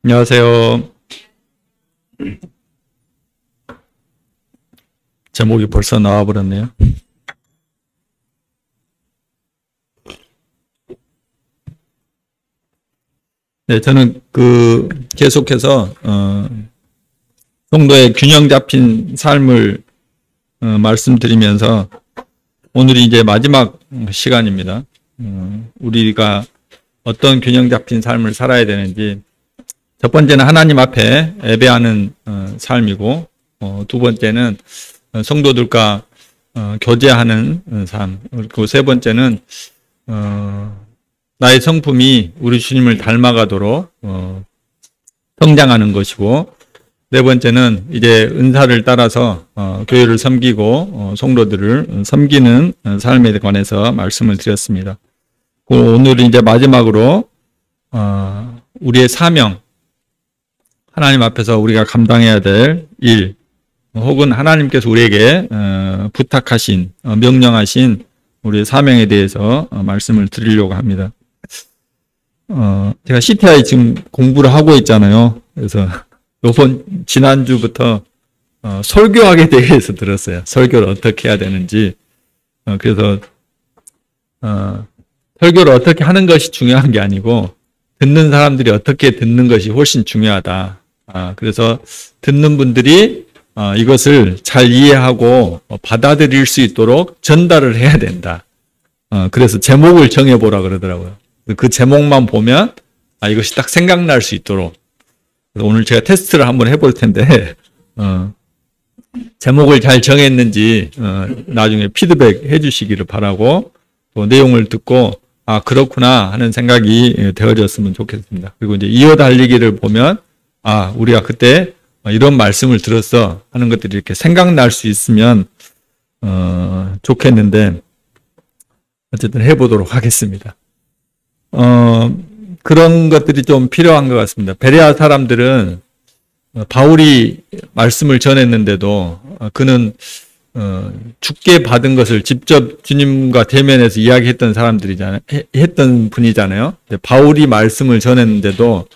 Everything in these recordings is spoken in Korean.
안녕하세요. 제목이 벌써 나와버렸네요. 네, 저는 계속해서 성도의 균형 잡힌 삶을 말씀드리면서 오늘이 이제 마지막 시간입니다. 우리가 어떤 균형 잡힌 삶을 살아야 되는지, 첫 번째는 하나님 앞에 예배하는 삶이고, 두 번째는 성도들과 교제하는 삶, 그리고 세 번째는 나의 성품이 우리 주님을 닮아가도록 성장하는 것이고, 네 번째는 이제 은사를 따라서 교회를 섬기고 성도들을 섬기는 삶에 관해서 말씀을 드렸습니다. 오늘 이제 마지막으로 우리의 사명, 하나님 앞에서 우리가 감당해야 될 일, 혹은 하나님께서 우리에게 부탁하신, 명령하신 우리의 사명에 대해서 말씀을 드리려고 합니다. 제가 CTI 지금 공부를 하고 있잖아요. 그래서 지난주부터 설교학에 대해서 들었어요. 설교를 어떻게 해야 되는지. 그래서 설교를 어떻게 하는 것이 중요한 게 아니고 듣는 사람들이 어떻게 듣는 것이 훨씬 중요하다. 그래서 듣는 분들이 이것을 잘 이해하고 받아들일 수 있도록 전달을 해야 된다. 그래서 제목을 정해보라 그러더라고요. 그 제목만 보면 이것이 딱 생각날 수 있도록. 그래서 오늘 제가 테스트를 한번 해볼 텐데 제목을 잘 정했는지 나중에 피드백 해주시기를 바라고, 또 내용을 듣고 그렇구나 하는 생각이 되어졌으면 좋겠습니다. 그리고 이제 이어달리기를 보면 우리가 그때 이런 말씀을 들었어 하는 것들이 이렇게 생각날 수 있으면 좋겠는데, 어쨌든 해보도록 하겠습니다. 그런 것들이 좀 필요한 것 같습니다. 베레아 사람들은 바울이 말씀을 전했는데도 그는 주께 받은 것을 직접 주님과 대면해서 이야기했던 했던 분이잖아요. 바울이 말씀을 전했는데도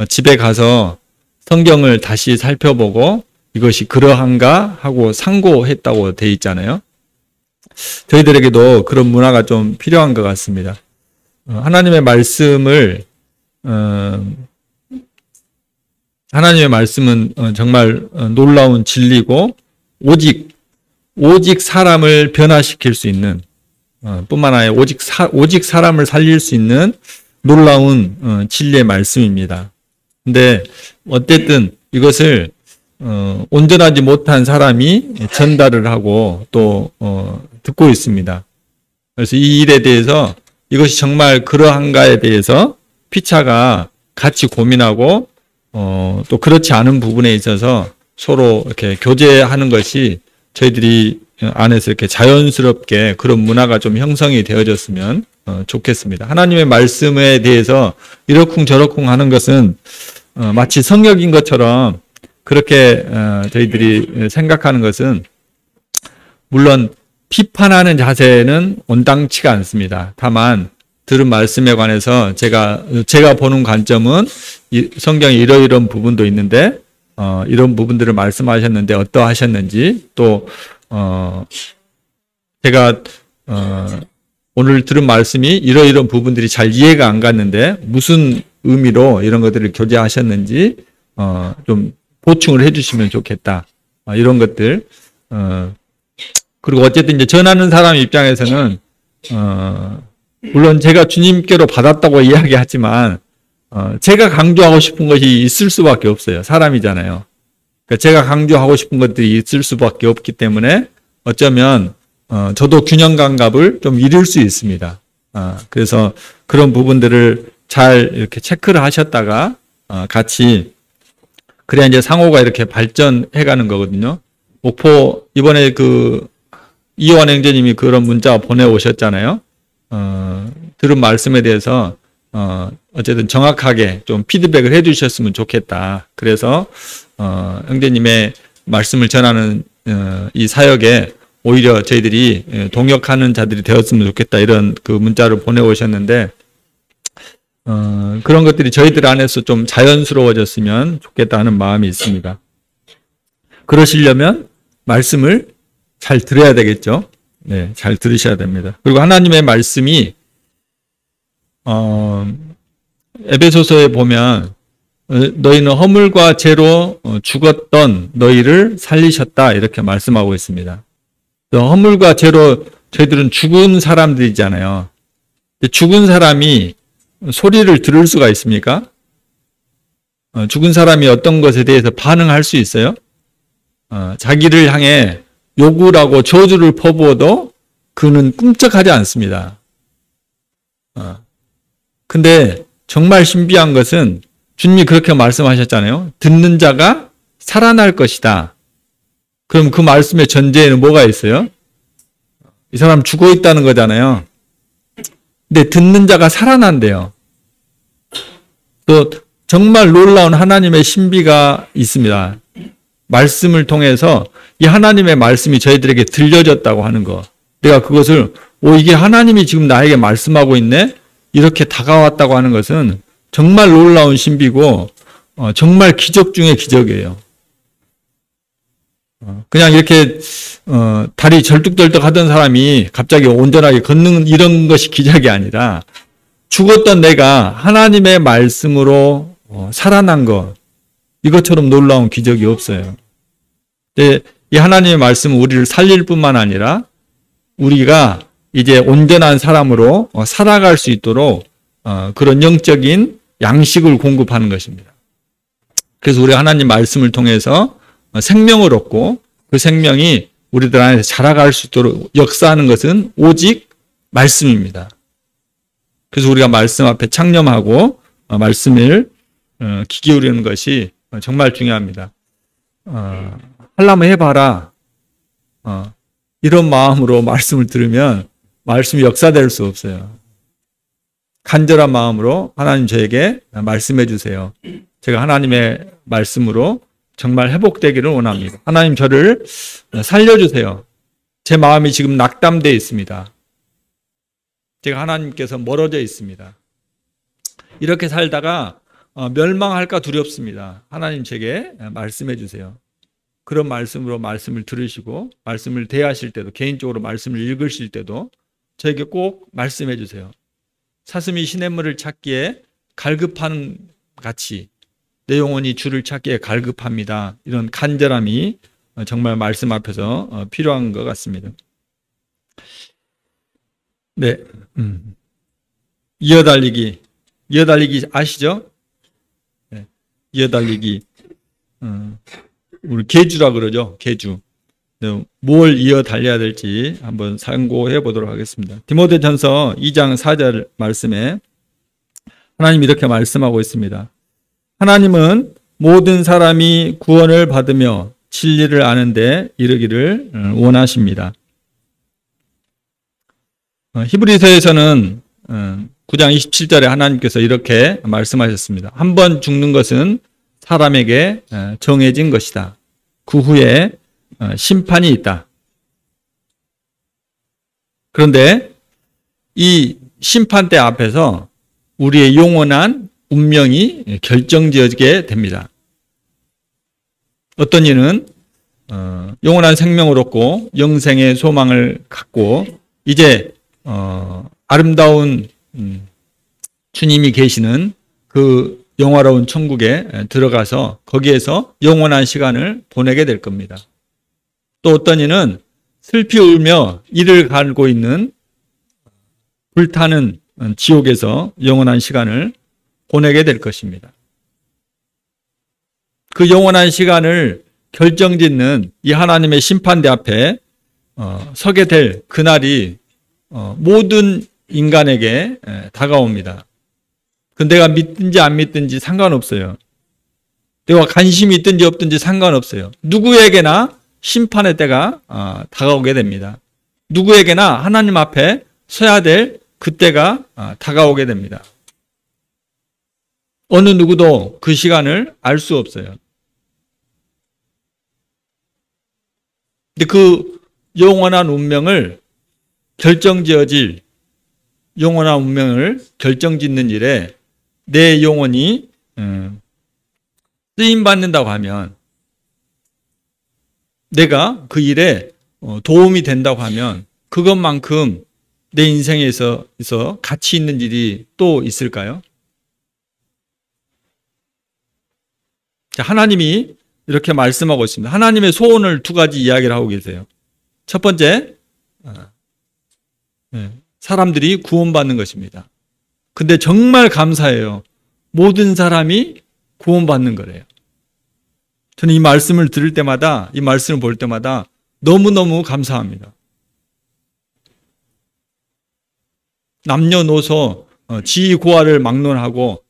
집에 가서 성경을 다시 살펴보고 이것이 그러한가 하고 상고했다고 돼 있잖아요. 저희들에게도 그런 문화가 좀 필요한 것 같습니다. 하나님의 말씀은 정말 놀라운 진리고, 오직 사람을 변화시킬 수 있는, 뿐만 아니라 오직 사람을 살릴 수 있는 놀라운 진리의 말씀입니다. 근데 어쨌든 이것을 온전하지 못한 사람이 전달을 하고 또 듣고 있습니다. 그래서 이 일에 대해서 이것이 정말 그러한가에 대해서 피차가 같이 고민하고 또 그렇지 않은 부분에 있어서 서로 이렇게 교제하는 것이 저희들이 안에서 이렇게 자연스럽게 그런 문화가 좀 형성이 되어졌으면 좋겠습니다. 하나님의 말씀에 대해서 이러쿵저러쿵 하는 것은 마치 성역인 것처럼 그렇게 저희들이 생각하는 것은, 물론 비판하는 자세는 온당치가 않습니다. 다만 들은 말씀에 관해서 제가 보는 관점은 성경에 이러이러한 부분도 있는데 이런 부분들을 말씀하셨는데 어떠하셨는지, 또 제가 오늘 들은 말씀이 이러이러한 부분들이 잘 이해가 안 갔는데 무슨 의미로 이런 것들을 교제하셨는지 좀 보충을 해주시면 좋겠다. 이런 것들. 그리고 어쨌든 이제 전하는 사람 입장에서는 물론 제가 주님께로 받았다고 이야기하지만 제가 강조하고 싶은 것이 있을 수밖에 없어요. 사람이잖아요. 그러니까 제가 강조하고 싶은 것들이 있을 수밖에 없기 때문에 어쩌면 저도 균형 감각을 좀 잃을 수 있습니다. 그래서 그런 부분들을 잘 이렇게 체크를 하셨다가 같이, 그래야 이제 상호가 이렇게 발전해 가는 거거든요. 이번에 이호환 행제님이 그런 문자 보내오셨잖아요. 들은 말씀에 대해서 어쨌든 정확하게 좀 피드백을 해 주셨으면 좋겠다. 그래서 형제님의 말씀을 전하는 이 사역에 오히려 저희들이 동역하는 자들이 되었으면 좋겠다, 이런 그 문자를 보내오셨는데, 그런 것들이 저희들 안에서 좀 자연스러워졌으면 좋겠다는 마음이 있습니다. 그러시려면 말씀을 잘 들어야 되겠죠. 네, 잘 들으셔야 됩니다. 그리고 하나님의 말씀이 에베소서에 보면 너희는 허물과 죄로 죽었던 너희를 살리셨다 이렇게 말씀하고 있습니다. 허물과 죄로 저희들은 죽은 사람들이잖아요. 죽은 사람이 소리를 들을 수가 있습니까? 죽은 사람이 어떤 것에 대해서 반응할 수 있어요? 자기를 향해 욕을 하고 저주를 퍼부어도 그는 꿈쩍하지 않습니다. 근데 정말 신비한 것은 주님이 그렇게 말씀하셨잖아요. 듣는 자가 살아날 것이다. 그럼 그 말씀의 전제에는 뭐가 있어요? 이 사람 죽어 있다는 거잖아요. 근데 듣는 자가 살아난대요. 또 정말 놀라운 하나님의 신비가 있습니다. 말씀을 통해서 이 하나님의 말씀이 저희들에게 들려졌다고 하는 거. 내가 그것을 이게 하나님이 지금 나에게 말씀하고 있네? 이렇게 다가왔다고 하는 것은 정말 놀라운 신비고 정말 기적 중의 기적이에요. 그냥 이렇게 다리 절뚝절뚝 하던 사람이 갑자기 온전하게 걷는 이런 것이 기적이 아니라 죽었던 내가 하나님의 말씀으로 살아난 것, 이것처럼 놀라운 기적이 없어요. 이 하나님의 말씀은 우리를 살릴 뿐만 아니라 우리가 이제 온전한 사람으로 살아갈 수 있도록 그런 영적인 양식을 공급하는 것입니다. 그래서 우리 하나님 말씀을 통해서 생명을 얻고 그 생명이 우리들 안에서 자라갈 수 있도록 역사하는 것은 오직 말씀입니다. 그래서 우리가 말씀 앞에 창념하고 말씀을 귀 기울이는 것이 정말 중요합니다. 하려면 해봐라. 이런 마음으로 말씀을 들으면 말씀이 역사될 수 없어요. 간절한 마음으로 하나님 저에게 말씀해 주세요. 제가 하나님의 말씀으로 정말 회복되기를 원합니다. 하나님 저를 살려주세요. 제 마음이 지금 낙담되어 있습니다. 제가 하나님께서 멀어져 있습니다. 이렇게 살다가 멸망할까 두렵습니다. 하나님 제게 말씀해 주세요. 그런 말씀으로 말씀을 들으시고 말씀을 대하실 때도 개인적으로 말씀을 읽으실 때도 저에게 꼭 말씀해 주세요. 사슴이 시냇물을 찾기에 갈급하는 같이 내 영혼이 주를 찾기에 갈급합니다. 이런 간절함이 정말 말씀 앞에서 필요한 것 같습니다. 네, 이어달리기 아시죠? 네. 이어달리기 우리 계주라 그러죠. 계주. 네. 뭘 이어 달려야 될지 한번 상고해 보도록 하겠습니다. 디모데전서 2장 4절 말씀에 하나님이 이렇게 말씀하고 있습니다. 하나님은 모든 사람이 구원을 받으며 진리를 아는 데 이르기를 원하십니다. 히브리서에서는 9장 27절에 하나님께서 이렇게 말씀하셨습니다. 한 번 죽는 것은 사람에게 정해진 것이다. 그 후에 심판이 있다. 그런데 이 심판대 앞에서 우리의 영원한 운명이 결정지어지게 됩니다. 어떤 이는 영원한 생명을 얻고 영생의 소망을 갖고 이제 아름다운 주님이 계시는 그 영화로운 천국에 들어가서 거기에서 영원한 시간을 보내게 될 겁니다. 또 어떤 이는 슬피 울며 이를 갈고 있는 불타는 지옥에서 영원한 시간을 보내게 될 것입니다. 그 영원한 시간을 결정짓는 이 하나님의 심판대 앞에 서게 될 그날이 모든 인간에게 다가옵니다. 그 내가 믿든지 안 믿든지 상관없어요. 내가 관심이 있든지 없든지 상관없어요. 누구에게나 심판의 때가 다가오게 됩니다. 누구에게나 하나님 앞에 서야 될 그때가 다가오게 됩니다. 어느 누구도 그 시간을 알 수 없어요. 근데 그 영원한 운명을 결정짓는 일에 내 영혼이 쓰임 받는다고 하면, 내가 그 일에 도움이 된다고 하면 그것만큼 내 인생에서 가치 있는 일이 또 있을까요? 자, 하나님이 이렇게 말씀하고 있습니다. 하나님의 소원을 두 가지 이야기를 하고 계세요. 첫 번째, 사람들이 구원받는 것입니다. 근데 정말 감사해요. 모든 사람이 구원받는 거래요. 저는 이 말씀을 들을 때마다, 이 말씀을 볼 때마다 너무너무 감사합니다. 남녀노소, 지위고하를 막론하고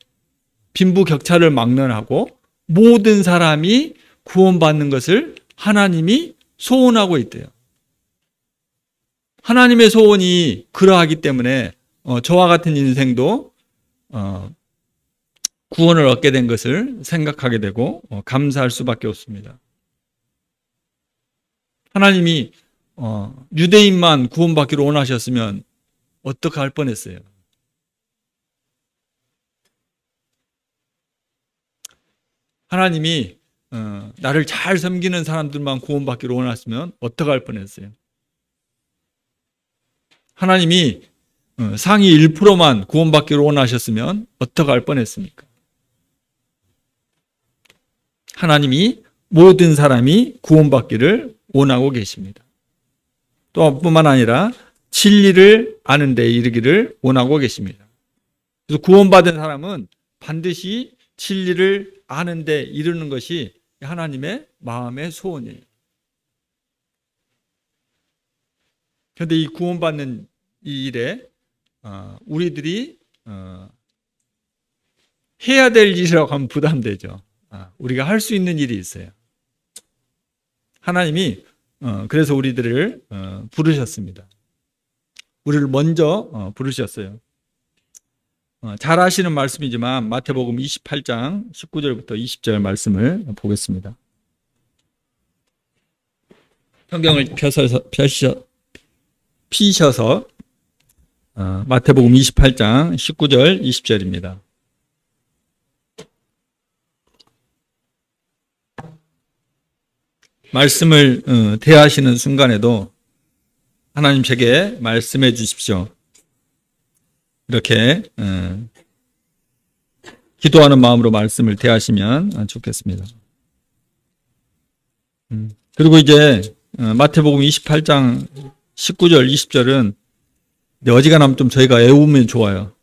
빈부격차를 막론하고 모든 사람이 구원받는 것을 하나님이 소원하고 있대요. 하나님의 소원이 그러하기 때문에 저와 같은 인생도 구원을 얻게 된 것을 생각하게 되고 감사할 수밖에 없습니다. 하나님이 유대인만 구원받기를 원하셨으면 어떻게 할 뻔했어요? 하나님이 나를 잘 섬기는 사람들만 구원받기를 원하시면 어떻게 할 뻔했어요? 하나님이 상위 1%만 구원받기를 원하셨으면 어떻게 할 뻔했습니까? 하나님이 모든 사람이 구원받기를 원하고 계십니다. 또 뿐만 아니라 진리를 아는 데 이르기를 원하고 계십니다. 그래서 구원받은 사람은 반드시 진리를 아는 데 이르는 것이 하나님의 마음의 소원이에요. 그런데 이 구원받는 이 일에 우리들이 해야 될 일이라고 하면 부담되죠. 우리가 할 수 있는 일이 있어요. 하나님이 그래서 우리들을 부르셨습니다. 우리를 먼저 부르셨어요. 잘 아시는 말씀이지만 마태복음 28장 19절부터 20절 말씀을 보겠습니다. 성경을 피셔서 마태복음 28장 19절 20절입니다. 말씀을 대하시는 순간에도 하나님 제게 말씀해 주십시오. 이렇게 기도하는 마음으로 말씀을 대하시면 좋겠습니다. 그리고 이제 마태복음 28장 19절 20절은 어지간하면 좀 저희가 외우면 좋아요.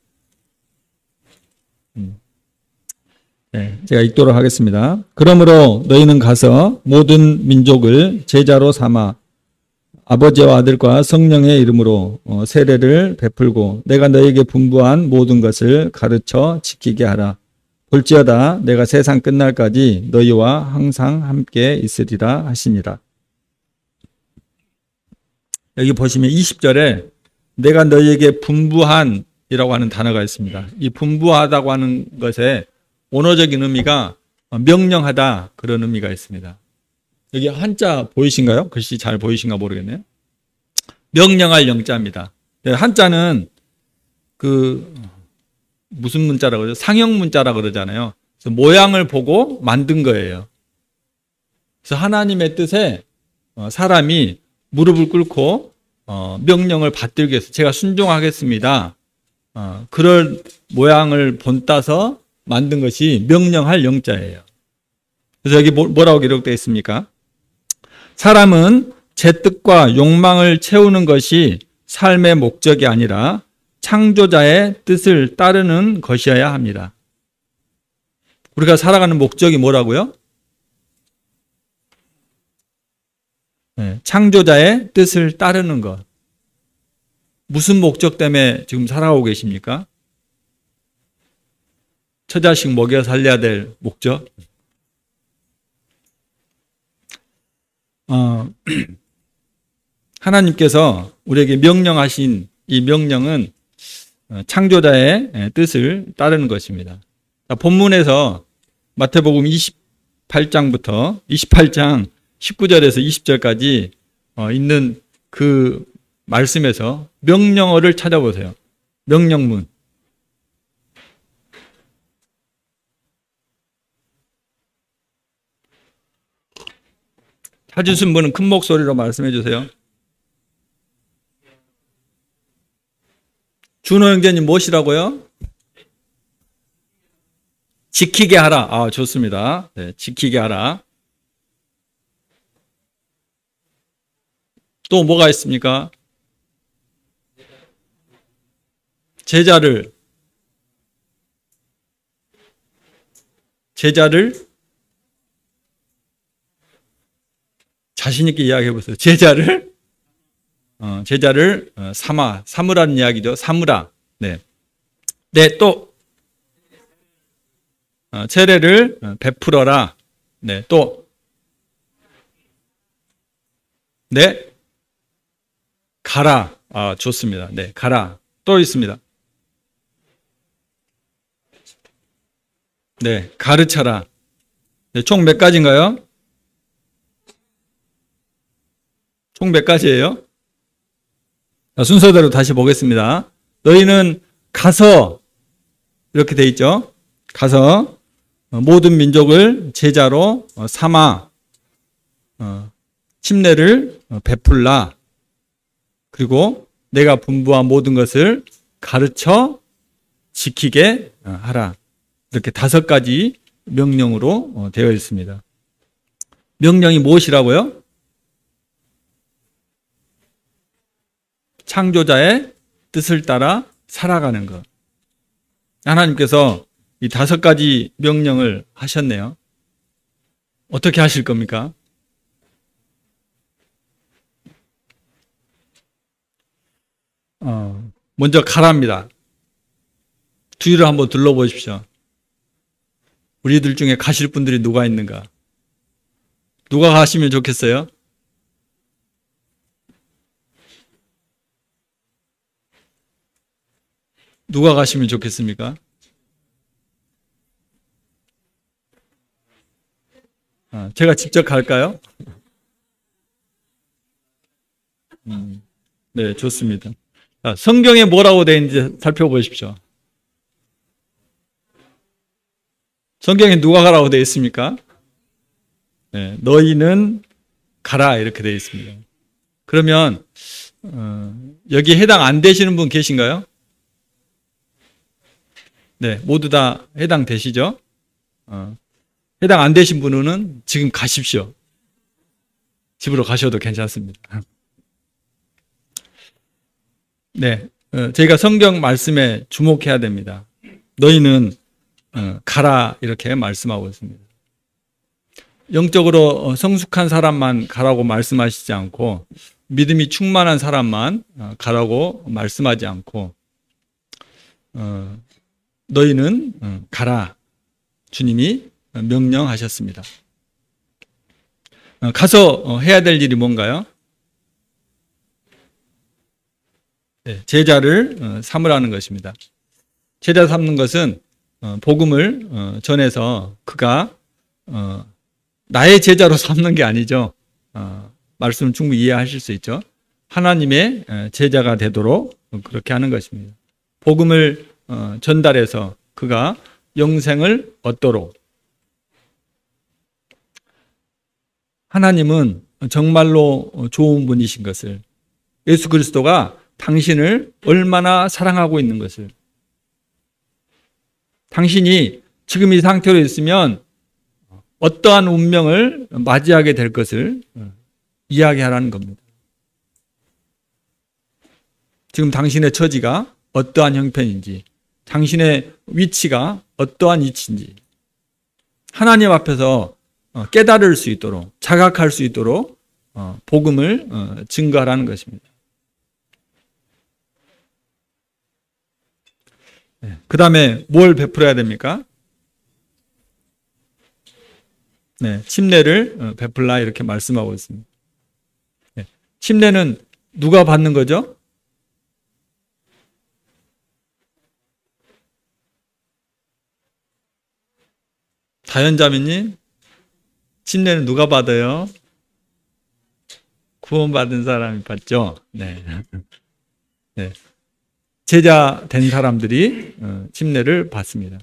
네, 제가 읽도록 하겠습니다. 그러므로 너희는 가서 모든 민족을 제자로 삼아 아버지와 아들과 성령의 이름으로 세례를 베풀고 내가 너희에게 분부한 모든 것을 가르쳐 지키게 하라. 볼지어다 내가 세상 끝날까지 너희와 항상 함께 있으리라 하시니라. 여기 보시면 20절에 내가 너희에게 분부한 이라고 하는 단어가 있습니다. 이 분부하다고 하는 것에 원어적인 의미가 명령하다 그런 의미가 있습니다. 여기 한자 보이신가요? 글씨 잘 보이신가 모르겠네요. 명령할 영자입니다. 한자는 무슨 문자라고 그러죠? 상형 문자라고 그러잖아요. 그래서 모양을 보고 만든 거예요. 그래서 하나님의 뜻에 사람이 무릎을 꿇고 명령을 받들기 위해서 제가 순종하겠습니다. 그럴 모양을 본따서 만든 것이 명령할 영자예요. 그래서 여기 뭐라고 기록되어 있습니까? 사람은 제 뜻과 욕망을 채우는 것이 삶의 목적이 아니라 창조자의 뜻을 따르는 것이어야 합니다. 우리가 살아가는 목적이 뭐라고요? 네, 창조자의 뜻을 따르는 것. 무슨 목적 때문에 지금 살아가고 계십니까? 처자식 먹여 살려야 될 목적? 하나님께서 우리에게 명령하신 이 명령은 창조자의 뜻을 따르는 것입니다. 본문에서 마태복음 28장 19절에서 20절까지 있는 그 말씀에서 명령어를 찾아보세요. 명령문. 찾으신 분은 큰 목소리로 말씀해 주세요. 준호 형제님 무엇이라고요? 지키게 하라. 아, 좋습니다. 네, 지키게 하라. 또 뭐가 있습니까? 제자를 자신 있게 이야기해 보세요. 제자를 삼으라는 이야기죠. 삼으라. 네. 네, 또 세례를 베풀어라. 네, 또 네, 가라. 아, 좋습니다. 네, 가라. 또 있습니다. 네, 가르쳐라. 네, 총 몇 가지인가요? 총 몇 가지예요? 자, 순서대로 다시 보겠습니다. 너희는 가서, 이렇게 돼 있죠? 가서 모든 민족을 제자로 삼아 침례를 베풀라. 그리고 내가 분부한 모든 것을 가르쳐 지키게 하라. 이렇게 5가지 명령으로 되어 있습니다. 명령이 무엇이라고요? 창조자의 뜻을 따라 살아가는 것. 하나님께서 이 5가지 명령을 하셨네요. 어떻게 하실 겁니까? 먼저 가랍니다. 주위를 한번 둘러보십시오. 우리들 중에 가실 분들이 누가 있는가? 누가 가시면 좋겠어요? 누가 가시면 좋겠습니까? 제가 직접 갈까요? 네, 좋습니다. 성경에 뭐라고 되어 있는지 살펴보십시오. 성경에 누가 가라고 되어 있습니까? 네, 너희는 가라 이렇게 되어 있습니다. 그러면 여기 해당 안 되시는 분 계신가요? 네, 모두 다 해당되시죠? 해당 안 되신 분은 지금 가십시오. 집으로 가셔도 괜찮습니다. 네, 저희가 성경 말씀에 주목해야 됩니다. 너희는 가라 이렇게 말씀하고 있습니다. 영적으로 성숙한 사람만 가라고 말씀하시지 않고 믿음이 충만한 사람만 가라고 말씀하지 않고 너희는 가라 주님이 명령하셨습니다. 가서 해야 될 일이 뭔가요? 네, 제자를 삼으라는 것입니다. 제자 삼는 것은 복음을 전해서 그가 나의 제자로 삼는 게 아니죠. 말씀을 충분히 이해하실 수 있죠. 하나님의 제자가 되도록 그렇게 하는 것입니다. 복음을 전달해서 그가 영생을 얻도록. 하나님은 정말로 좋은 분이신 것을, 예수 그리스도가 당신을 얼마나 사랑하고 있는 것을, 당신이 지금 이 상태로 있으면 어떠한 운명을 맞이하게 될 것을 이야기하라는 겁니다. 지금 당신의 처지가 어떠한 형편인지, 당신의 위치가 어떠한 위치인지 하나님 앞에서 깨달을 수 있도록, 자각할 수 있도록 복음을 증거하라는 것입니다. 그 다음에 뭘 베풀어야 됩니까? 네, 침례를 베풀라 이렇게 말씀하고 있습니다. 네, 침례는 누가 받는 거죠? 다현자매님, 침례는 누가 받아요? 구원받은 사람이 받죠. 네. 네. 제자 된 사람들이 침례를 받습니다.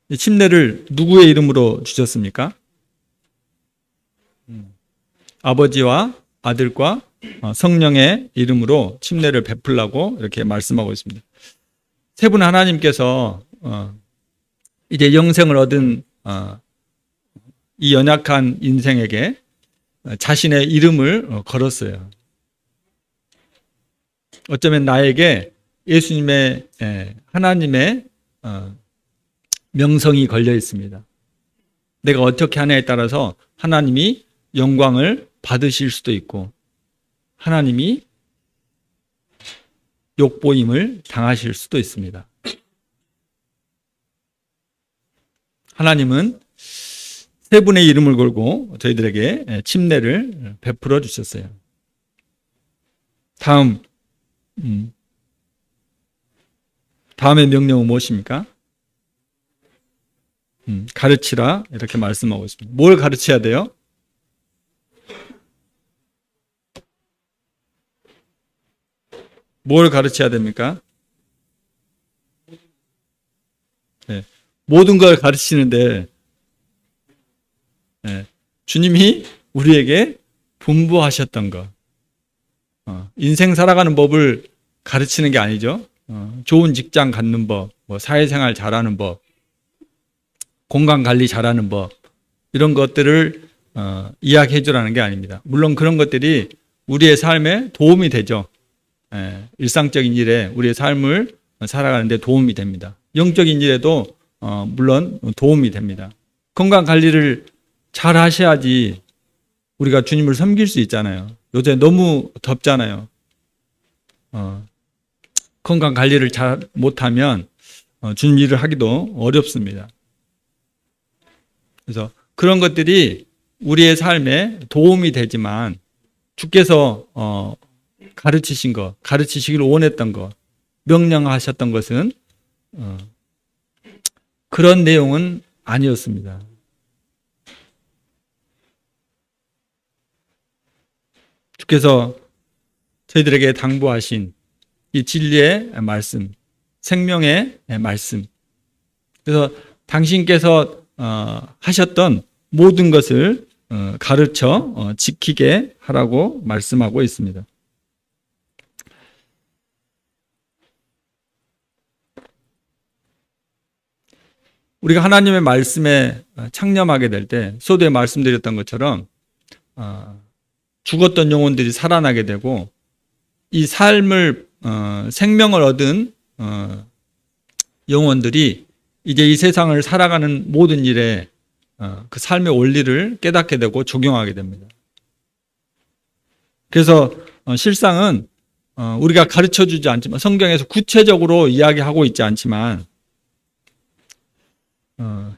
이 침례를 누구의 이름으로 주셨습니까? 아버지와 아들과 성령의 이름으로 침례를 베풀라고 이렇게 말씀하고 있습니다. 세 분 하나님께서 이제 영생을 얻은 이 연약한 인생에게 자신의 이름을 걸었어요. 어쩌면 나에게 예수님의 하나님의 명성이 걸려 있습니다. 내가 어떻게 하냐에 따라서 하나님이 영광을 받으실 수도 있고 하나님이 욕보임을 당하실 수도 있습니다. 하나님은 세 분의 이름을 걸고 저희들에게 침례를 베풀어 주셨어요. 다음의 명령은 무엇입니까? 가르치라 이렇게 말씀하고 있습니다. 뭘 가르쳐야 돼요? 뭘 가르쳐야 됩니까? 네, 모든 걸 가르치는데 주님이 우리에게 분부하셨던 것, 인생 살아가는 법을 가르치는 게 아니죠. 좋은 직장 갖는 법, 사회생활 잘하는 법, 건강관리 잘하는 법, 이런 것들을 이야기해 주라는 게 아닙니다. 물론 그런 것들이 우리의 삶에 도움이 되죠. 일상적인 일에 우리의 삶을 살아가는 데 도움이 됩니다. 영적인 일에도 물론 도움이 됩니다. 건강관리를 잘 하셔야지 우리가 주님을 섬길 수 있잖아요. 요새 너무 덥잖아요. 건강관리를 잘 못하면 주님 일을 하기도 어렵습니다. 그래서 그런 것들이 우리의 삶에 도움이 되지만 주께서 가르치신 것, 가르치시기를 원했던 것, 명령하셨던 것은 그런 내용은 아니었습니다. 주께서 저희들에게 당부하신 이 진리의 말씀, 생명의 말씀, 그래서 당신께서 하셨던 모든 것을 가르쳐 지키게 하라고 말씀하고 있습니다. 우리가 하나님의 말씀에 창념하게 될 때 서두에 말씀드렸던 것처럼 죽었던 영혼들이 살아나게 되고 이 삶을 생명을 얻은 영혼들이 이제 이 세상을 살아가는 모든 일에 그 삶의 원리를 깨닫게 되고 적용하게 됩니다. 그래서 실상은 우리가 가르쳐주지 않지만 성경에서 구체적으로 이야기하고 있지 않지만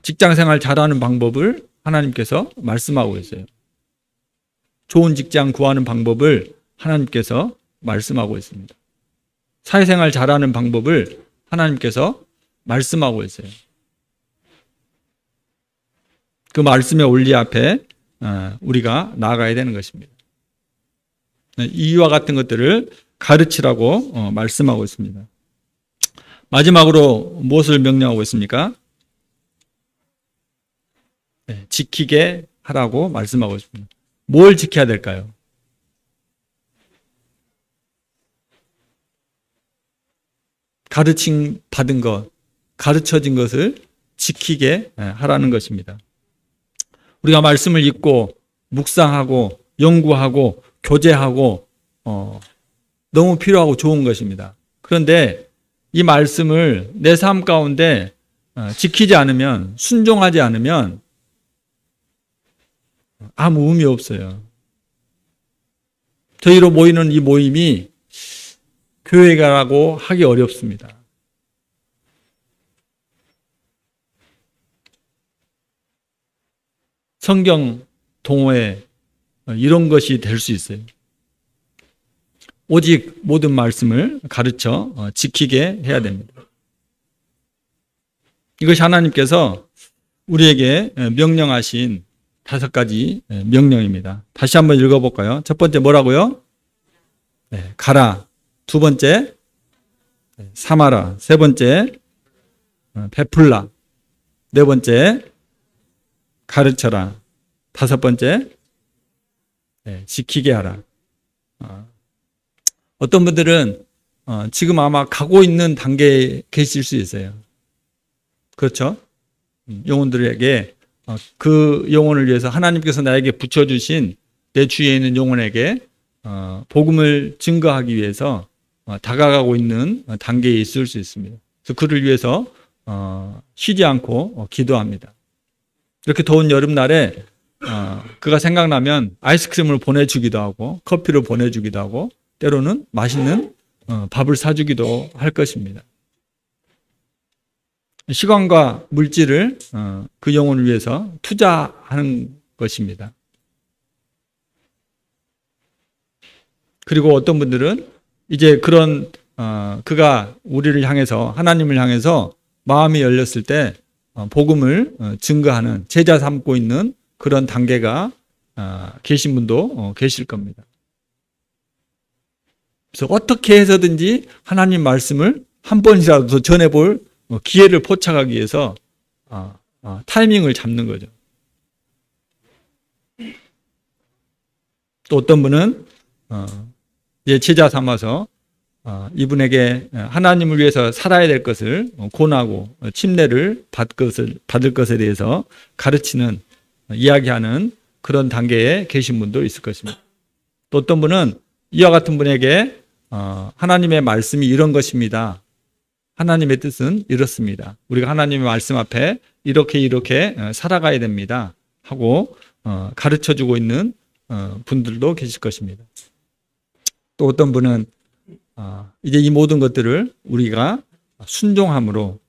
직장생활 잘하는 방법을 하나님께서 말씀하고 있어요. 좋은 직장 구하는 방법을 하나님께서 말씀하고 있습니다. 사회생활 잘하는 방법을 하나님께서 말씀하고 있어요. 그 말씀의 원리 앞에 우리가 나아가야 되는 것입니다. 이와 같은 것들을 가르치라고 말씀하고 있습니다. 마지막으로 무엇을 명령하고 있습니까? 지키게 하라고 말씀하고 있습니다. 뭘 지켜야 될까요? 가르침 받은 것, 가르쳐진 것을 지키게 하라는 것입니다. 우리가 말씀을 읽고 묵상하고 연구하고 교제하고 너무 필요하고 좋은 것입니다. 그런데 이 말씀을 내 삶 가운데 지키지 않으면, 순종하지 않으면 아무 의미 없어요. 저희로 모이는 이 모임이 교회라고 하기 어렵습니다. 성경 동호회 이런 것이 될 수 있어요. 오직 모든 말씀을 가르쳐 지키게 해야 됩니다. 이것이 하나님께서 우리에게 명령하신 5가지 명령입니다. 다시 한번 읽어볼까요? 첫 번째 뭐라고요? 가라. 두 번째 삼아라. 세 번째 베풀라. 네 번째, 가르쳐라. 다섯 번째, 지키게 하라. 어떤 분들은 지금 아마 가고 있는 단계에 계실 수 있어요. 그렇죠? 영혼들에게 그 영혼을 위해서 하나님께서 나에게 붙여주신 내 주위에 있는 영혼에게 복음을 증거하기 위해서 다가가고 있는 단계에 있을 수 있습니다. 그래서 그를 위해서 쉬지 않고 기도합니다. 이렇게 더운 여름날에 그가 생각나면 아이스크림을 보내주기도 하고 커피를 보내주기도 하고 때로는 맛있는 밥을 사주기도 할 것입니다. 시간과 물질을 그 영혼을 위해서 투자하는 것입니다. 그리고 어떤 분들은 이제 그런 그가 우리를 향해서 하나님을 향해서 마음이 열렸을 때 복음을 증거하는 제자 삼고 있는 그런 단계가 계신 분도 계실 겁니다. 그래서 어떻게 해서든지 하나님 말씀을 한 번이라도 전해볼 기회를 포착하기 위해서 타이밍을 잡는 거죠. 또 어떤 분은 이제 제자 삼아서 이분에게 하나님을 위해서 살아야 될 것을 권하고 침례를 받을 것에 대해서 가르치는 이야기하는 그런 단계에 계신 분도 있을 것입니다. 또 어떤 분은 이와 같은 분에게 하나님의 말씀이 이런 것입니다. 하나님의 뜻은 이렇습니다. 우리가 하나님의 말씀 앞에 이렇게 살아가야 됩니다. 하고 가르쳐주고 있는 분들도 계실 것입니다. 또 어떤 분은 이제 이 모든 것들을 우리가 순종함으로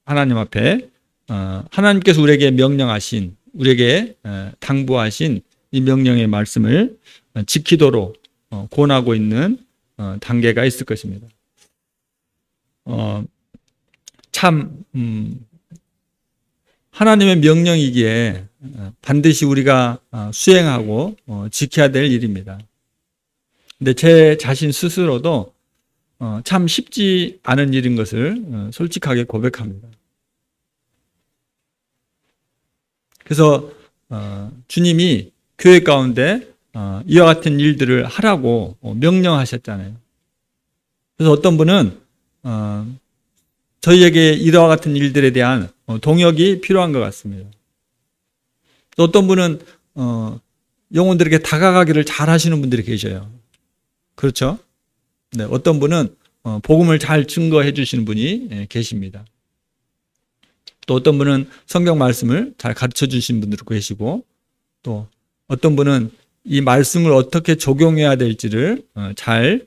하나님 앞에 하나님께서 우리에게 명령하신 우리에게 당부하신 이 명령의 말씀을 지키도록 권하고 있는 단계가 있을 것입니다. 참 하나님의 명령이기에 반드시 우리가 수행하고 지켜야 될 일입니다. 근데 제 자신 스스로도 참 쉽지 않은 일인 것을 솔직하게 고백합니다. 그래서 주님이 교회 가운데 이와 같은 일들을 하라고 명령하셨잖아요. 그래서 어떤 분은 저희에게 이와 같은 일들에 대한 동역이 필요한 것 같습니다. 또 어떤 분은 영혼들에게 다가가기를 잘 하시는 분들이 계셔요. 그렇죠? 네, 어떤 분은 복음을 잘 증거해 주시는 분이 계십니다. 또 어떤 분은 성경 말씀을 잘 가르쳐 주시는 분들도 계시고 또 어떤 분은 이 말씀을 어떻게 적용해야 될지를 잘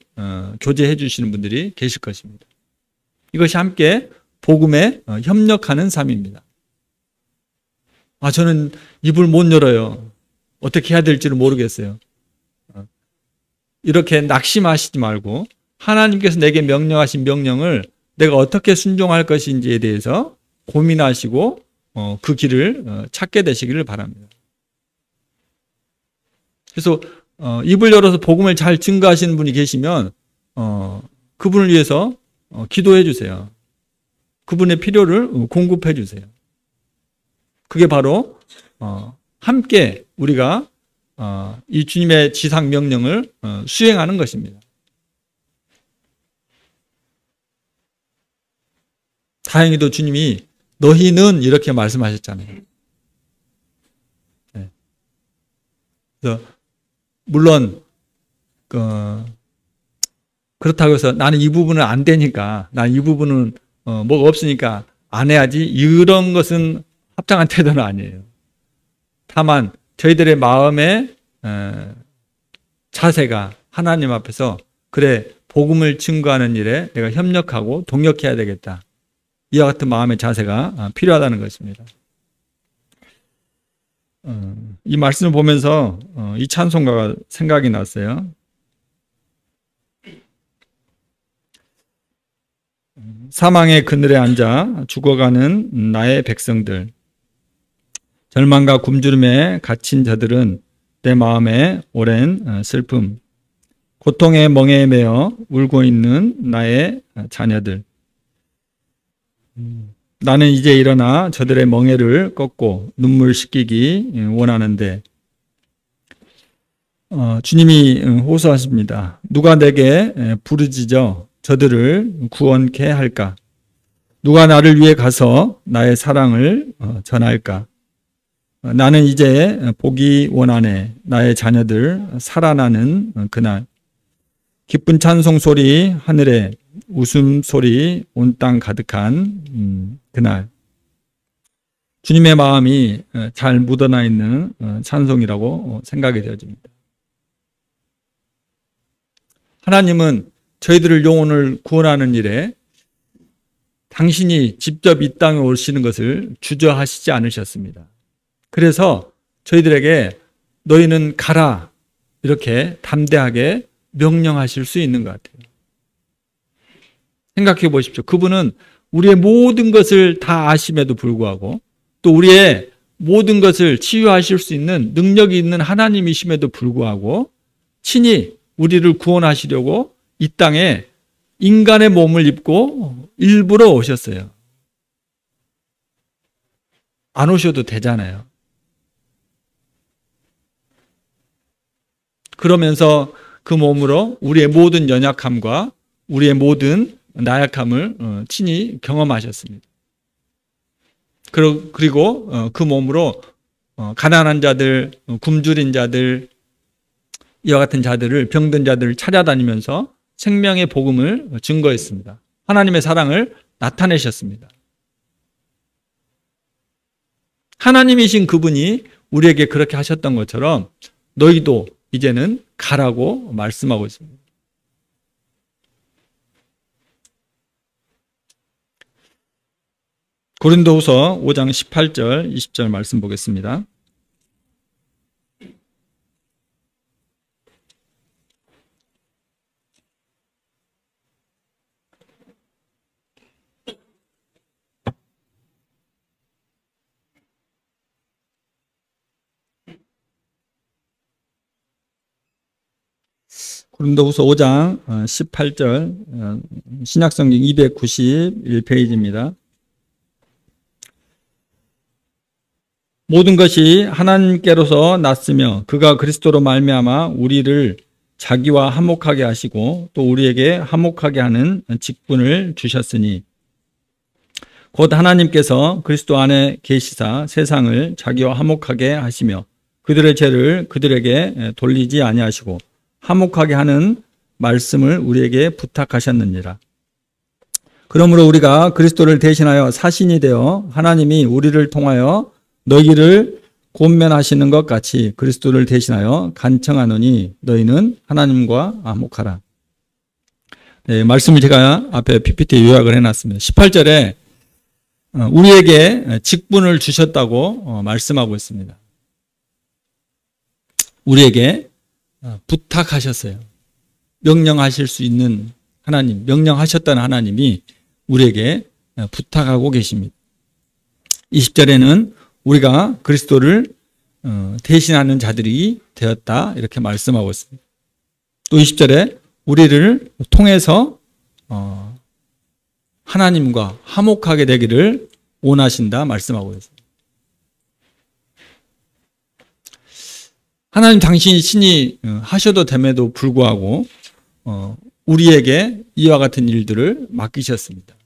교제해 주시는 분들이 계실 것입니다. 이것이 함께 복음에 협력하는 삶입니다. 저는 입을 못 열어요. 어떻게 해야 될지를 모르겠어요. 이렇게 낙심하시지 말고 하나님께서 내게 명령하신 명령을 내가 어떻게 순종할 것인지에 대해서 고민하시고 그 길을 찾게 되시기를 바랍니다. 그래서 입을 열어서 복음을 잘 증거하시는 분이 계시면 그분을 위해서 기도해 주세요. 그분의 필요를 공급해 주세요. 그게 바로 함께 우리가 이 주님의 지상 명령을 수행하는 것입니다. 다행히도 주님이 너희는 이렇게 말씀하셨잖아요. 네. 그래서 물론 그렇다고 해서 나는 이 부분은 안 되니까 난 이 부분은 뭐가 없으니까 안 해야지 이런 것은 합당한 태도는 아니에요. 다만 저희들의 마음의 자세가 하나님 앞에서 그래 복음을 증거하는 일에 내가 협력하고 동역해야 되겠다. 이와 같은 마음의 자세가 필요하다는 것입니다. 이 말씀을 보면서 이 찬송가가 생각이 났어요. 사망의 그늘에 앉아 죽어가는 나의 백성들, 절망과 굶주림에 갇힌 자들은 내 마음에 오랜 슬픔, 고통의 멍에에 매여 울고 있는 나의 자녀들. 나는 이제 일어나 저들의 멍에를 꺾고 눈물 씻기기 원하는데 주님이 호소하십니다. 누가 내게 부르짖어 저들을 구원케 할까? 누가 나를 위해 가서 나의 사랑을 전할까? 나는 이제 보기 원하네. 나의 자녀들 살아나는 그날. 기쁜 찬송 소리 하늘에 웃음 소리 온 땅 가득한 그날. 주님의 마음이 잘 묻어나 있는 찬송이라고 생각이 되어집니다. 하나님은 저희들을 영혼을 구원하는 일에 당신이 직접 이 땅에 오시는 것을 주저하시지 않으셨습니다. 그래서 저희들에게 너희는 가라 이렇게 담대하게 명령하실 수 있는 것 같아요. 생각해 보십시오. 그분은 우리의 모든 것을 다 아심에도 불구하고 또 우리의 모든 것을 치유하실 수 있는 능력이 있는 하나님이심에도 불구하고 친히 우리를 구원하시려고 이 땅에 인간의 몸을 입고 일부러 오셨어요. 안 오셔도 되잖아요. 그러면서 그 몸으로 우리의 모든 연약함과 우리의 모든 나약함을 친히 경험하셨습니다. 그리고 그 몸으로 가난한 자들, 굶주린 자들, 이와 같은 자들을 병든 자들을 찾아다니면서 생명의 복음을 증거했습니다. 하나님의 사랑을 나타내셨습니다. 하나님이신 그분이 우리에게 그렇게 하셨던 것처럼 너희도 이제는 가라고 말씀하고 있습니다. 고린도후서 5장 18절, 20절 말씀 보겠습니다. 고린도후서 5장 18절 신약성경 291페이지입니다. 모든 것이 하나님께로서 났으며 그가 그리스도로 말미암아 우리를 자기와 화목하게 하시고 또 우리에게 화목하게 하는 직분을 주셨으니 곧 하나님께서 그리스도 안에 계시사 세상을 자기와 화목하게 하시며 그들의 죄를 그들에게 돌리지 아니하시고 화목하게 하는 말씀을 우리에게 부탁하셨느니라. 그러므로 우리가 그리스도를 대신하여 사신이 되어 하나님이 우리를 통하여 너희를 권면하시는 것 같이 그리스도를 대신하여 간청하노니 너희는 하나님과 화목하라. 네, 말씀을 제가 앞에 PPT에 요약을 해놨습니다. 18절에 우리에게 직분을 주셨다고 말씀하고 있습니다. 우리에게 부탁하셨어요. 명령하실 수 있는 하나님, 명령하셨던 하나님이 우리에게 부탁하고 계십니다. 20절에는 우리가 그리스도를 대신하는 자들이 되었다 이렇게 말씀하고 있습니다. 또 20절에 우리를 통해서 하나님과 화목하게 되기를 원하신다 말씀하고 있습니다. 하나님 당신이 친히 하셔도 됨에도 불구하고 우리에게 이와 같은 일들을 맡기셨습니다.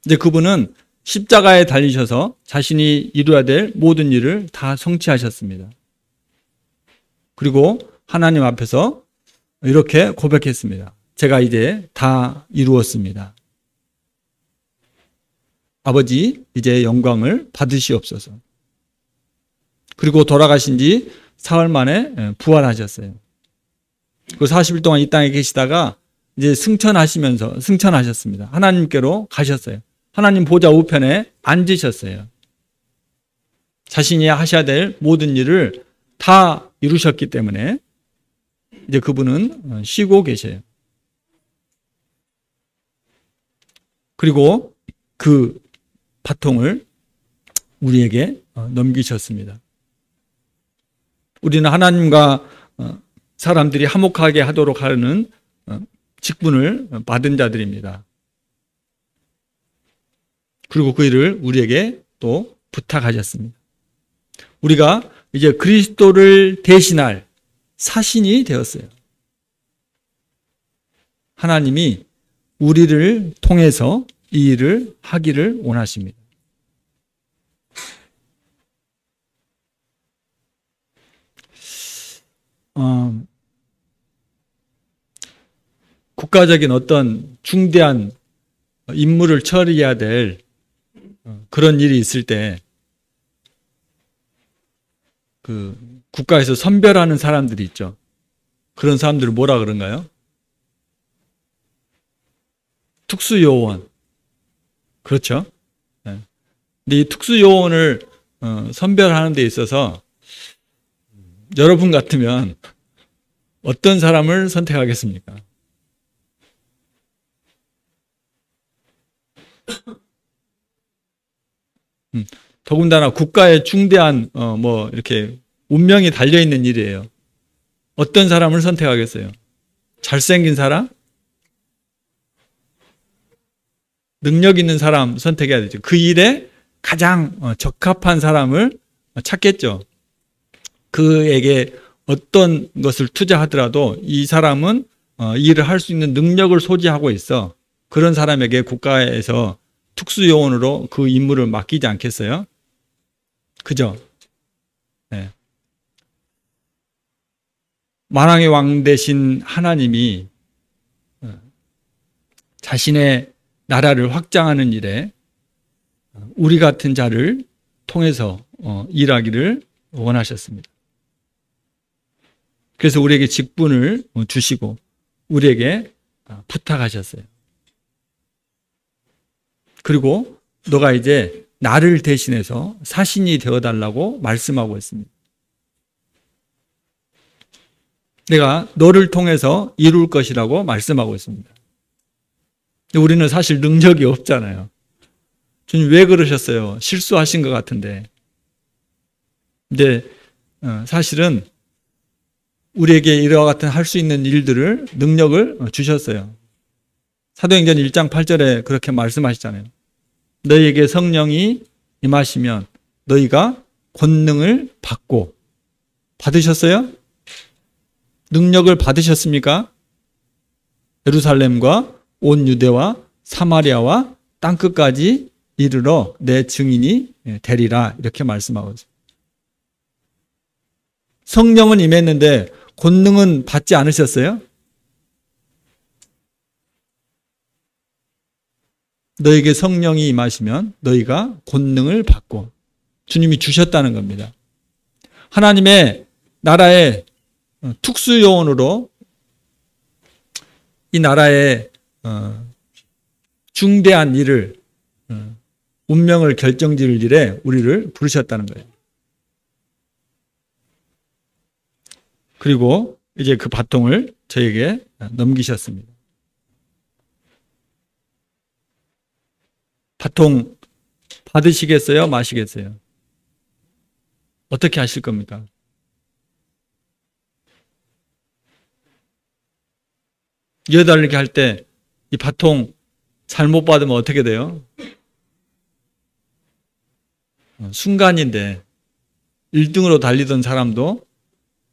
이제 그분은 십자가에 달리셔서 자신이 이루어야 될 모든 일을 다 성취하셨습니다. 그리고 하나님 앞에서 이렇게 고백했습니다. 제가 이제 다 이루었습니다. 아버지, 이제 영광을 받으시옵소서. 그리고 돌아가신 지 사흘 만에 부활하셨어요. 그 40일 동안 이 땅에 계시다가 이제 승천하셨습니다. 하나님께로 가셨어요. 하나님 보좌 우편에 앉으셨어요. 자신이 하셔야 될 모든 일을 다 이루셨기 때문에 이제 그분은 쉬고 계셔요. 그리고 그 바통을 우리에게 넘기셨습니다. 우리는 하나님과 사람들이 화목하게 하도록 하는 직분을 받은 자들입니다. 그리고 그 일을 우리에게 또 부탁하셨습니다. 우리가 이제 그리스도를 대신할 사신이 되었어요. 하나님이 우리를 통해서 이 일을 하기를 원하십니다. 국가적인 어떤 중대한 임무를 처리해야 될 그런 일이 있을 때 그 국가에서 선별하는 사람들이 있죠. 그런 사람들을 뭐라 그런가요? 특수요원. 그렇죠. 네. 근데 이 특수요원을 선별하는 데 있어서 여러분 같으면 어떤 사람을 선택하겠습니까? 더군다나 국가의 중대한 뭐 이렇게 운명이 달려있는 일이에요. 어떤 사람을 선택하겠어요? 잘생긴 사람? 능력 있는 사람 선택해야 되죠. 그 일에 가장 적합한 사람을 찾겠죠. 그에게 어떤 것을 투자하더라도 이 사람은 이 일을 할 수 있는 능력을 소지하고 있어. 그런 사람에게 국가에서 특수요원으로 그 임무를 맡기지 않겠어요? 그죠? 네. 만왕의 왕 되신 하나님이 자신의 나라를 확장하는 일에 우리 같은 자를 통해서 일하기를 원하셨습니다. 그래서 우리에게 직분을 주시고 우리에게 부탁하셨어요. 그리고 너가 이제 나를 대신해서 사신이 되어달라고 말씀하고 있습니다. 내가 너를 통해서 이룰 것이라고 말씀하고 있습니다. 우리는 사실 능력이 없잖아요. 주님 왜 그러셨어요? 실수하신 것 같은데. 근데 사실은 우리에게 이와 같은 할 수 있는 일들을 능력을 주셨어요. 사도행전 1장 8절에 그렇게 말씀하시잖아요. 너희에게 성령이 임하시면 너희가 권능을 받고 받으셨어요? 능력을 받으셨습니까? 예루살렘과 온 유대와 사마리아와 땅끝까지 이르러 내 증인이 되리라 이렇게 말씀하고 있습니다. 성령은 임했는데 권능은 받지 않으셨어요? 너에게 성령이 임하시면 너희가 권능을 받고 주님이 주셨다는 겁니다. 하나님의 나라의 특수요원으로 이 나라의 중대한 일을 운명을 결정지을 일에 우리를 부르셨다는 거예요. 그리고 이제 그 바통을 저에게 넘기셨습니다. 바통 받으시겠어요? 마시겠어요? 어떻게 하실 겁니까? 이어달리기 할 때 이 바통 잘못 받으면 어떻게 돼요? 순간인데 1등으로 달리던 사람도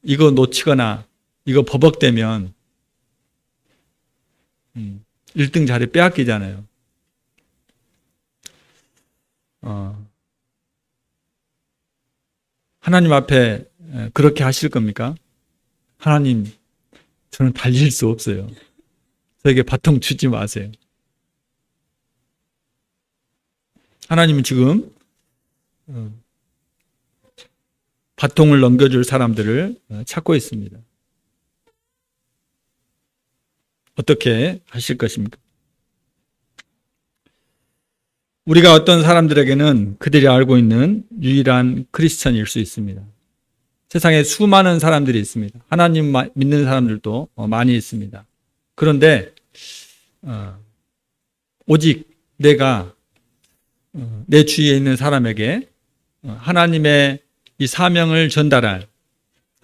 이거 놓치거나 이거 버벅대면 1등 자리 빼앗기잖아요. 하나님 앞에 그렇게 하실 겁니까? 하나님, 저는 달릴 수 없어요. 저에게 바통 주지 마세요. 하나님은 지금 바통을 넘겨줄 사람들을 찾고 있습니다. 어떻게 하실 것입니까? 우리가 어떤 사람들에게는 그들이 알고 있는 유일한 크리스천일 수 있습니다. 세상에 수많은 사람들이 있습니다. 하나님 믿는 사람들도 많이 있습니다. 그런데 오직 내가 내 주위에 있는 사람에게 하나님의 이 사명을 전달할,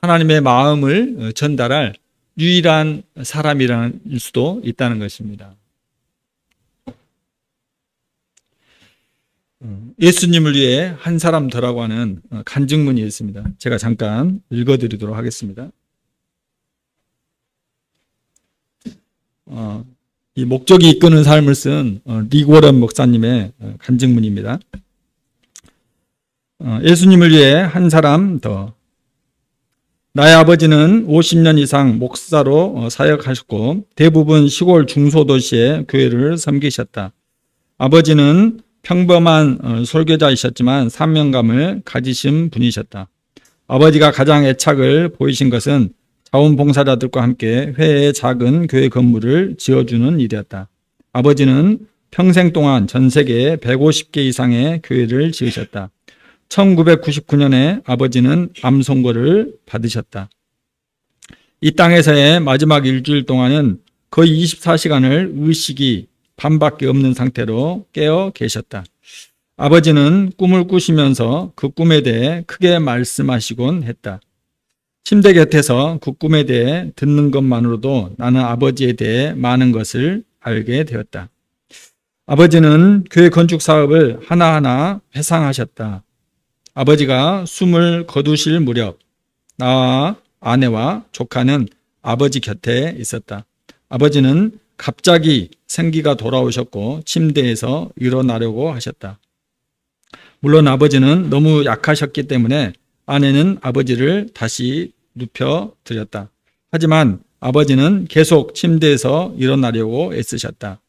하나님의 마음을 전달할 유일한 사람이라는 수도 있다는 것입니다. 예수님을 위해 한 사람 더라고 하는 간증문이 있습니다. 제가 잠깐 읽어드리도록 하겠습니다. 이 목적이 이끄는 삶을 쓴 리고런 목사님의 간증문입니다. 예수님을 위해 한 사람 더. 나의 아버지는 50년 이상 목사로 사역하셨고 대부분 시골 중소도시의 교회를 섬기셨다. 아버지는 평범한 설교자이셨지만 사명감을 가지신 분이셨다. 아버지가 가장 애착을 보이신 것은 자원봉사자들과 함께 회의 작은 교회 건물을 지어주는 일이었다. 아버지는 평생 동안 전 세계에 150개 이상의 교회를 지으셨다. 1999년에 아버지는 암 선고를 받으셨다. 이 땅에서의 마지막 일주일 동안은 거의 24시간을 의식이 반밖에 없는 상태로 깨어 계셨다. 아버지는 꿈을 꾸시면서 그 꿈에 대해 크게 말씀하시곤 했다. 침대 곁에서 그 꿈에 대해 듣는 것만으로도 나는 아버지에 대해 많은 것을 알게 되었다. 아버지는 교회 건축 사업을 하나하나 회상하셨다. 아버지가 숨을 거두실 무렵 나와 아내와 조카는 아버지 곁에 있었다. 아버지는 갑자기 생기가 돌아오셨고 침대에서 일어나려고 하셨다. 물론 아버지는 너무 약하셨기 때문에 아내는 아버지를 다시 눕혀드렸다. 하지만 아버지는 계속 침대에서 일어나려고 애쓰셨다.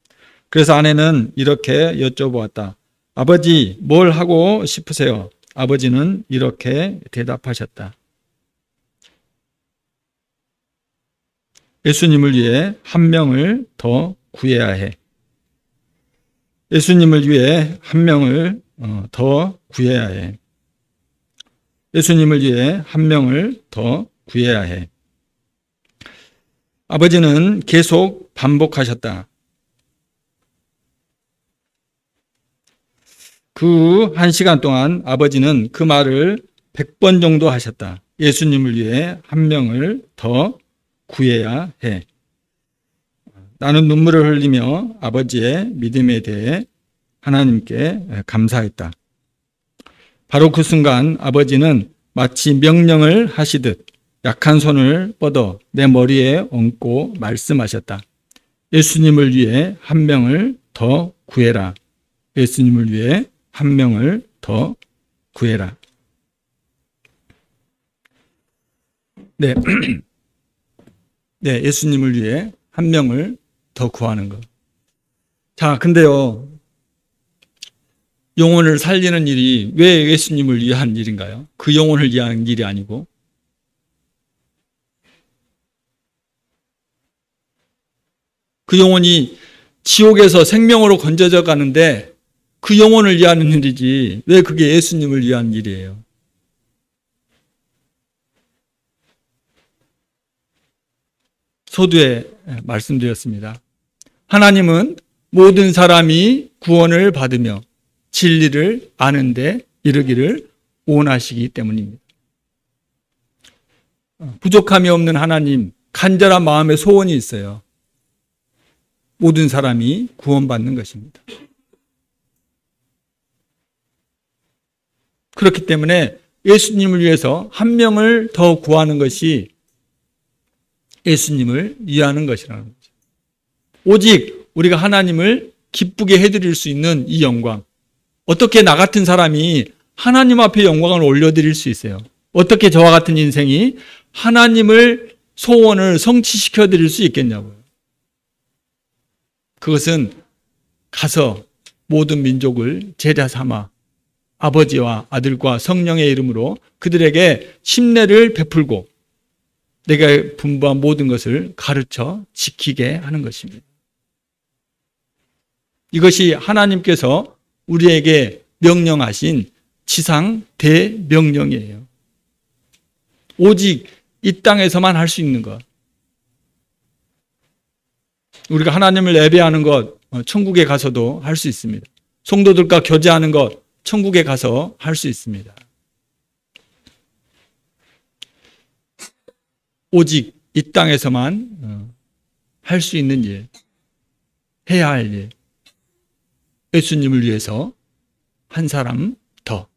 그래서 아내는 이렇게 여쭤보았다. 아버지, 뭘 하고 싶으세요? 아버지는 이렇게 대답하셨다. 예수님을 위해 한 명을 더 구해야 해. 예수님을 위해 한 명을 더 구해야 해. 예수님을 위해 한 명을 더 구해야 해. 아버지는 계속 반복하셨다. 그 1시간 동안 아버지는 그 말을 100번 정도 하셨다. 예수님을 위해 한 명을 더 구해야 해. 나는 눈물을 흘리며 아버지의 믿음에 대해 하나님께 감사했다. 바로 그 순간 아버지는 마치 명령을 하시듯 약한 손을 뻗어 내 머리에 얹고 말씀하셨다. 예수님을 위해 한 명을 더 구해라. 예수님을 위해 한 명을 더 구해라. 네. 네, 예수님을 위해 한 명을 더 구하는 것. 자, 근데요, 영혼을 살리는 일이 왜 예수님을 위한 일인가요? 그 영혼을 위한 일이 아니고. 그 영혼이 지옥에서 생명으로 건져져 가는데 그 영혼을 위하는 일이지 왜 그게 예수님을 위한 일이에요? 서두에 말씀드렸습니다. 하나님은 모든 사람이 구원을 받으며 진리를 아는 데 이르기를 원하시기 때문입니다. 부족함이 없는 하나님, 간절한 마음의 소원이 있어요. 모든 사람이 구원받는 것입니다. 그렇기 때문에 예수님을 위해서 한 명을 더 구하는 것이 예수님을 위하는 것이라는 거죠. 오직 우리가 하나님을 기쁘게 해드릴 수 있는 이 영광. 어떻게 나 같은 사람이 하나님 앞에 영광을 올려드릴 수 있어요? 어떻게 저와 같은 인생이 하나님을 소원을 성취시켜 드릴 수 있겠냐고요. 그것은 가서 모든 민족을 제자 삼아 아버지와 아들과 성령의 이름으로 그들에게 심례를 베풀고 내가 분부한 모든 것을 가르쳐 지키게 하는 것입니다. 이것이 하나님께서 우리에게 명령하신 지상 대명령이에요. 오직 이 땅에서만 할 수 있는 것. 우리가 하나님을 예배하는 것, 천국에 가서도 할 수 있습니다. 성도들과 교제하는 것, 천국에 가서 할 수 있습니다. 오직 이 땅에서만 할 수 있는 일, 해야 할 일, 예수님을 위해서 한 사람 더.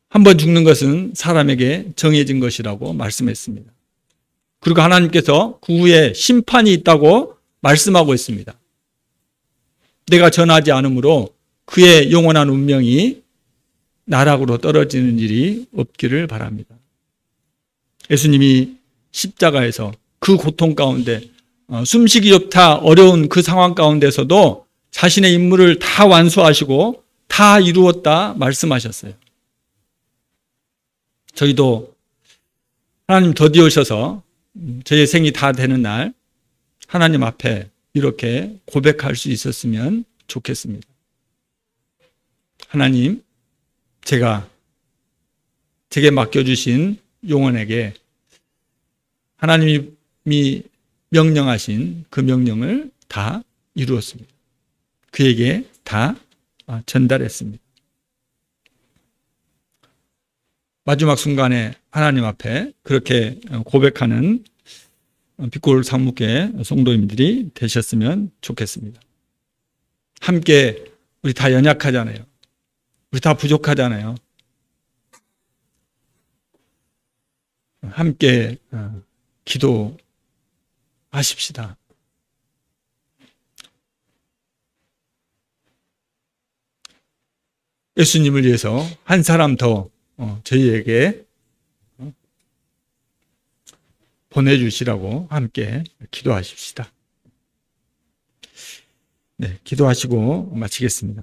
한 번 죽는 것은 사람에게 정해진 것이라고 말씀했습니다. 그리고 하나님께서 그 후에 심판이 있다고 말씀하고 있습니다. 내가 전하지 않으므로 그의 영원한 운명이 나락으로 떨어지는 일이 없기를 바랍니다. 예수님이 십자가에서 그 고통 가운데 숨쉬기 좋다 어려운 그 상황 가운데서도 자신의 임무를 다 완수하시고 다 이루었다 말씀하셨어요. 저희도 하나님 더디 오셔서 저희의 생이 다 되는 날 하나님 앞에 이렇게 고백할 수 있었으면 좋겠습니다. 하나님, 제게 맡겨주신 용원에게 하나님이 명령하신 그 명령을 다 이루었습니다. 그에게 다 전달했습니다. 마지막 순간에 하나님 앞에 그렇게 고백하는 빛골 상무회 성도님들이 되셨으면 좋겠습니다. 함께 우리 다 연약하잖아요. 우리 다 부족하잖아요. 함께 기도하십시다. 예수님을 위해서 한 사람 더 저희에게 보내주시라고 함께 기도하십시다. 네, 기도하시고 마치겠습니다.